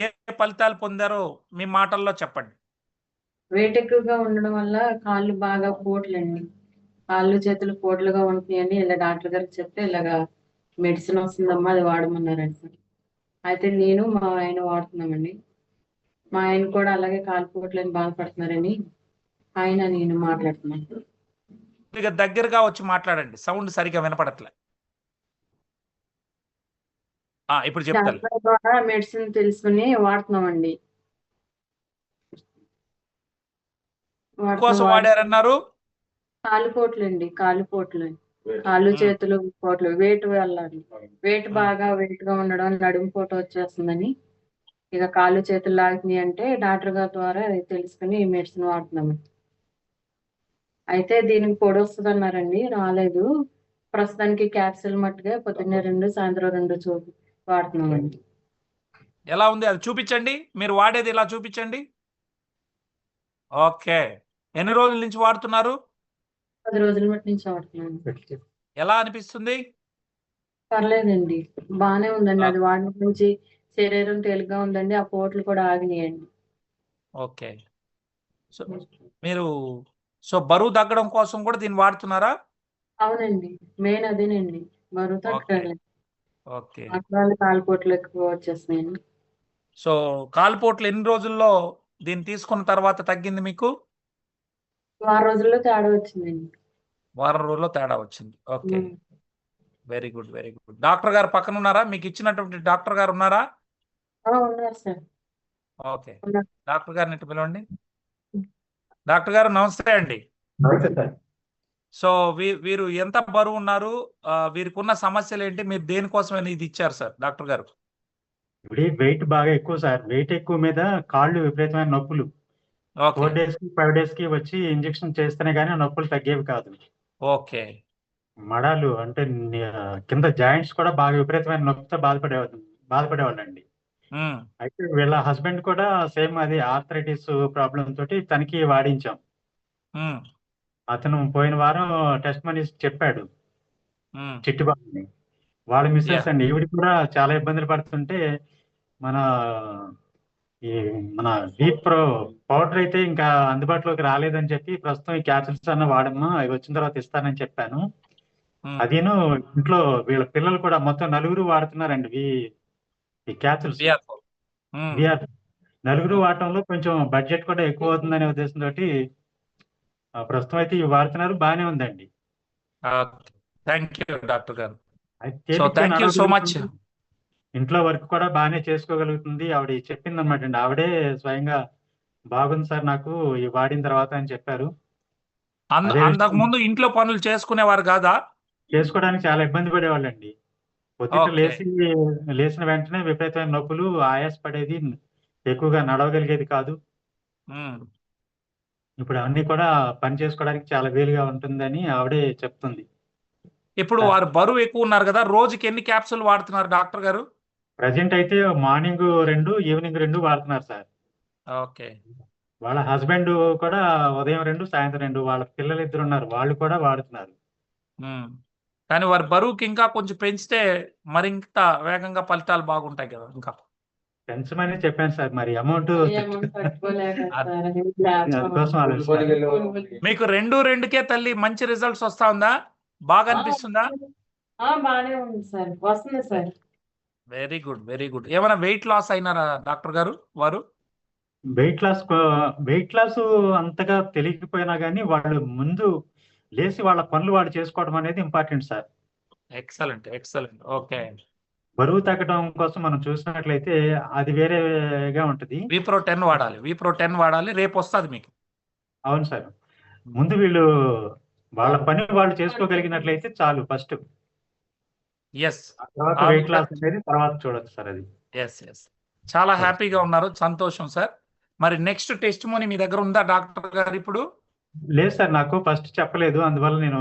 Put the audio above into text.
ఏ ఫలితాలు పొందారో మీ మాటల్లో చెప్పండి. వెయిట్ ఎక్కువగా ఉండడం వల్ల కాళ్ళు బాగా పోట్లండి. కాళ్ళు చేతులు పోట్లుగా ఉంటున్నాయని ఇలా డాక్టర్ గారికి చెప్తే ఇలాగా మెడిసిన్ వస్తుందమ్మా అది వాడమన్నారండి సార్. అయితే నేను మా ఆయన వాడుతున్నామండి. మా ఆయన కూడా అలాగే కాలు పోట్లని బాధపడుతున్నారని ఆయన నేను మాట్లాడుతున్నాను. ఇక దగ్గరగా వచ్చి మాట్లాడండి, సౌండ్ సరిగా వినపడట్లే. ఇప్పుడు చెప్తాను. డాక్టర్ ద్వారా మెడిసిన్ తెలుసుకుని వాడుతున్నామండి. కోసం వాడారన్నారు? కాలు పోట్లండి, కాలు పోట్లు, కాళ్ళు చేతులు పోట్లు, వెయిట్ వెళ్ళాలి. వెయిట్ గా ఉండడం, నడుము పోటు వచ్చేస్తుందని ఇక కాళ్ళు చేతులు లాగుతున్నాయి అంటే డాక్టర్ గారి ద్వారా తెలుసుకుని మెడిసిన్ వాడుతున్నాము. అయితే దీనికి పొడి వస్తుంది అన్నారండి, రాలేదు. ప్రస్తుతానికి క్యాప్సిల్ మట్టుగా పొద్దున్నే 2 సాయంత్రం 2 వాడుతున్నామండి. ఎలా ఉంది అది చూపించండి, మీరు వాడేది ఇలా చూపించండి. ఓకే, ఎన్ని రోజుల నుంచి వాడుతున్నారు? 10 రోజుల మట్టి నుంచి వాడుతున్నాను. ఎలా అనిపిస్తుంది? పర్లేదండి, బానే ఉందండి. అది వాడిన నుంచి శరీరం తేలిగ్గా ఉందండి. ఆ పోట్లు కూడా ఆగినాయండి. ఓకే, సో మీరు బరువు తగ్గడం కోసం కూడా దీన్ని వాడుతున్నారా? అవునండి, మెయిన్ అదేనండి, బరువు తగ్గాలి. ఓకే, కాలిపోట్లు ఎక్కువ వచ్చేస్తున్నాయండి. సో కాలిపోట్లు ఎన్ని రోజుల్లో దీన్ని తీసుకున్న తర్వాత తగ్గింది మీకు? 6 రోజుల్లో తేడా వచ్చిందండి. వారం రోజుల్లో తేడా వచ్చింది. Okay, very good, very good. Doctor గారు పక్కన ఉన్నారా? మీకు ఇచ్చినటువంటి డాక్టర్ గారు ఉన్నారా? ఉన్నారు సార్. ఓకే, డాక్టర్ గారిని ఇటు పిలవండి. డాక్టర్ గారు నమస్తే అండి. సో వీరు ఎంత బరువు ఉన్నారు, వీరికి ఉన్న సమస్యలు ఏంటి, మీరు దేనికోసమైనా ఇది ఇచ్చారు సార్ డాక్టర్ గారు? వెయిట్ బాగా ఎక్కువ సార్. వెయిట్ ఎక్కువ మీద కాళ్ళు విపరీతమైన నొప్పులు. 4 days కి 5 days కి వచ్చి ఇంజెక్షన్ చేస్తేనే కానీ నొప్పులు తగ్గేవి కాదు. ఓకే, మడాలు అంటే కింద జాయింట్స్ కూడా బాగా విపరీతమైన నొప్పితో బాధపడేవాళ్ళండి. అయితే వీళ్ళ హస్బెండ్ కూడా సేమ్ అది ఆర్థరైటిస్ ప్రాబ్లం తోటి తనకి వాడించాం. అతను పోయిన వారం టెస్ట్ మనీ చెప్పాడు, చిట్టుబాబుని. వాళ్ళ మిస్సెస్ అండి, ఈవిడ కూడా చాలా ఇబ్బందులు పడుతుంటే మన డీప్ ప్రో పౌడర్ అయితే ఇంకా అందుబాటులోకి రాలేదని చెప్పి ప్రస్తుతం ఈ క్యాప్సిల్స్ అన్న వాడమ్మా, అవి వచ్చిన తర్వాత ఇస్తానని చెప్పాను. అదేను ఇంట్లో వీళ్ళ పిల్లలు కూడా మొత్తం 4 వాడుతున్నారండి ఈ క్యాప్సిల్స్. నలుగురు వాడటంలో కొంచెం బడ్జెట్ కూడా ఎక్కువ అవుతుందనే ఉద్దేశంతో ప్రస్తుతం అయితే ఇవి వాడుతున్నారు, బాగానే ఉందండి. థ్యాంక్ యూ డాక్టర్ గారు. Thank you so much. ఇంట్లో వర్క్ కూడా బాగానే చేసుకోగలుగుతుంది. ఆవిడ చెప్పింది అనమాట అండి, ఆవిడే స్వయంగా బాగుంది సార్ నాకు ఈ వాడిన తర్వాత అని చెప్పారు. అంతకు ముందు ఇంట్లో పనులు చేసుకునేవారు కాదా? చేసుకోవడానికి చాలా ఇబ్బంది పడేవాళ్ళండి. పొద్దుట లేచిన వెంటనే విపరీతమైన నొప్పులు, ఆయాస పడేది, ఎక్కువగా నడవగలిగేది కాదు. ఇప్పుడు అన్ని కూడా పని చేసుకోవడానికి చాలా వీలుగా ఉంటుందని ఆవిడే చెప్తుంది. ఇప్పుడు వారు బరువు ఎక్కువ ఉన్నారు కదా, రోజుకి ఎన్ని క్యాప్సూల్ వాడుతున్నారు డాక్టర్ గారు? ప్రజెంట్ అయితే మార్నింగ్ 2, ఈవినింగ్ 2 వాడుతున్నారు సార్. ఓకే, వాళ్ళ హస్బెండ్ కూడా ఉదయం 2, సాయంత్రం 2, వాళ్ళ పిల్లలు 2 ఉన్నారు, వాళ్ళు కూడా వాడుతున్నారు. కానీ వారి బరువుకి ఇంకా కొంచెం పెంచితే మరింత వేగంగా ఫలితాలు బాగుంటాయి కదా. ఇంకా పెంచమని చెప్పాను సార్, మరి అమౌంట్ మీకు 2కే తల్లి మంచి రిజల్ట్స్ వస్తా ఉందా? బాగా అనిపిస్తుందా? బాగానే ఉంది సార్, వస్తుంది sir. Very good, very good. ఏమైనా వెయిట్ లాస్ అయినారా డాక్టర్ గారు వారు? వెయిట్ లాస్ అంతగా తెలియకపోయినా కానీ వాళ్ళు ముందు లేచి వాళ్ళ పనులు వాళ్ళు చేసుకోవడం అనేది important sir. Excellent, excellent. Okay, బరువు తగ్గడం కోసం మనం చూసినట్లయితే అది వేరేగా ఉంటది. విప్రో 10 వాడాలి, విప్రో 10 వాడాలి, రేపు వస్తుంది మీకు. అవును సార్, ముందు వీళ్ళు వాళ్ళ పని వాళ్ళు చేసుకోగలిగినట్లయితే చాలు ఫస్ట్. తర్వాత వెయిట్ లాస్ అనేది తర్వాత చూడొచ్చు సార్. అది చాలా హ్యాపీగా ఉన్నారు, సంతోషం సార్. మరి నెక్స్ట్ టెస్ట్ మనీ మీ దగ్గర ఉందా డాక్టర్ గారు ఇప్పుడు? లేదు సార్, నాకు ఫస్ట్ చెప్పలేదు, అందువల్ల నేను